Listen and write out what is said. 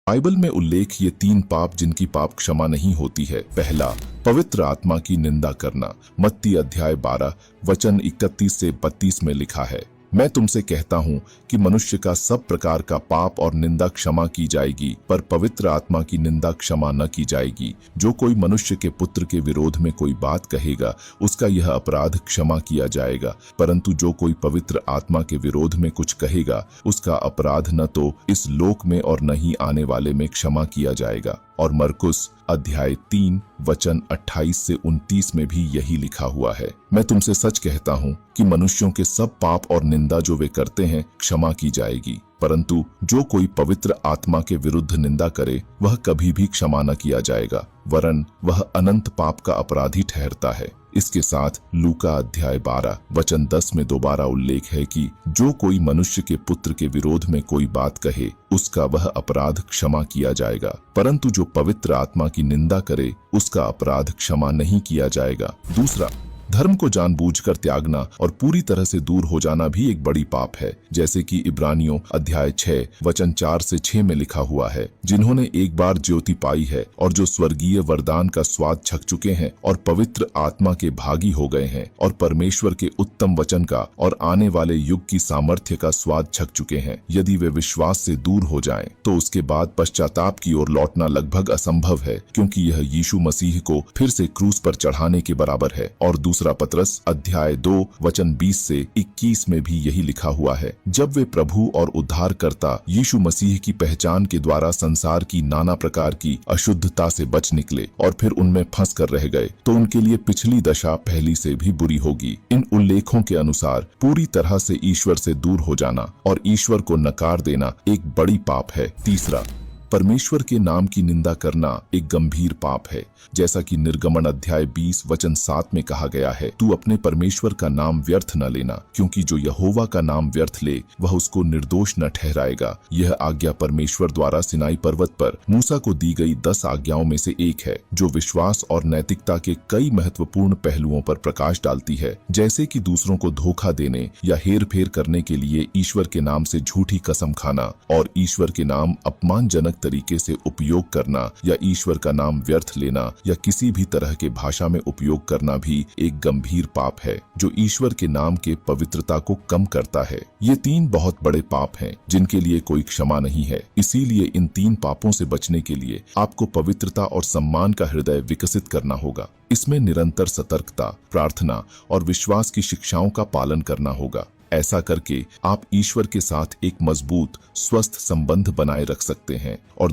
Bible में उल्लेख ये 3 पाप जिनकी पाप क्षमा नहीं होती है। पहला, पवित्र आत्मा की निंदा करना। मत्ती अध्याय 12 वचन 31 से 32 में लिखा है, मैं तुमसे कहता हूँ कि मनुष्य का सब प्रकार का पाप और निंदा क्षमा की जाएगी, पर पवित्र आत्मा की निंदा क्षमा न की जाएगी। जो कोई मनुष्य के पुत्र के विरोध में कोई बात कहेगा, उसका यह अपराध क्षमा किया जाएगा, परंतु जो कोई पवित्र आत्मा के विरोध में कुछ कहेगा, उसका अपराध न तो इस लोक में और न ही आने वाले में क्षमा किया जाएगा। और मरकुस अध्याय 3 वचन 28 से 29 में भी यही लिखा हुआ है, मैं तुमसे सच कहता हूँ कि मनुष्यों के सब पाप और निंदा जो वे करते हैं क्षमा की जाएगी, परंतु जो कोई पवित्र आत्मा के विरुद्ध निंदा करे वह कभी भी क्षमा न किया जाएगा, वरन वह अनंत पाप का अपराधी ठहरता है। इसके साथ लूका अध्याय 12 वचन 10 में दोबारा उल्लेख है कि जो कोई मनुष्य के पुत्र के विरोध में कोई बात कहे, उसका वह अपराध क्षमा किया जाएगा, परंतु जो पवित्र आत्मा की निंदा करे उसका अपराध क्षमा नहीं किया जाएगा। दूसरा, धर्म को जानबूझकर त्यागना और पूरी तरह से दूर हो जाना भी एक बड़ी पाप है, जैसे कि इब्रानियों अध्याय 6 वचन 4 से 6 में लिखा हुआ है, जिन्होंने एक बार ज्योति पाई है और जो स्वर्गीय वरदान का स्वाद छक चुके हैं और पवित्र आत्मा के भागी हो गए हैं और परमेश्वर के उत्तम वचन का और आने वाले युग की सामर्थ्य का स्वाद छक चुके हैं, यदि वे विश्वास से दूर हो जाएं, तो उसके बाद पश्चाताप की ओर लौटना लगभग असंभव है, क्योंकि यह यीशु मसीह को फिर से क्रूस पर चढ़ाने के बराबर है। और दूसरा पत्रस अध्याय 2 वचन 20 से 21 में भी यही लिखा हुआ है, जब वे प्रभु और उद्धारकर्ता यीशु मसीह की पहचान के द्वारा संसार की नाना प्रकार की अशुद्धता से बच निकले और फिर उनमें फंस कर रह गए, तो उनके लिए पिछली दशा पहली से भी बुरी होगी। इन उल्लेखों के अनुसार पूरी तरह से ईश्वर से दूर हो जाना और ईश्वर को नकार देना एक बड़ी पाप है। तीसरा, परमेश्वर के नाम की निंदा करना एक गंभीर पाप है, जैसा कि निर्गमन अध्याय 20 वचन 7 में कहा गया है, तू अपने परमेश्वर का नाम व्यर्थ न लेना, क्योंकि जो यहोवा का नाम व्यर्थ ले वह उसको निर्दोष न ठहराएगा। यह आज्ञा परमेश्वर द्वारा सिनाई पर्वत पर मूसा को दी गई 10 आज्ञाओं में से एक है, जो विश्वास और नैतिकता के कई महत्वपूर्ण पहलुओं पर प्रकाश डालती है, जैसे कि दूसरों को धोखा देने या हेर फेर करने के लिए ईश्वर के नाम से झूठी कसम खाना और ईश्वर के नाम अपमानजनक तरीके से उपयोग करना या ईश्वर का नाम व्यर्थ लेना या किसी भी तरह के भाषा में उपयोग करना भी एक गंभीर पाप है, जो ईश्वर के नाम के पवित्रता को कम करता है। ये 3 बहुत बड़े पाप हैं, जिनके लिए कोई क्षमा नहीं है। इसीलिए इन 3 पापों से बचने के लिए आपको पवित्रता और सम्मान का हृदय विकसित करना होगा। इसमें निरंतर सतर्कता, प्रार्थना और विश्वास की शिक्षाओं का पालन करना होगा। ऐसा करके आप ईश्वर के साथ एक मजबूत, स्वस्थ संबंध बनाए रख सकते हैं और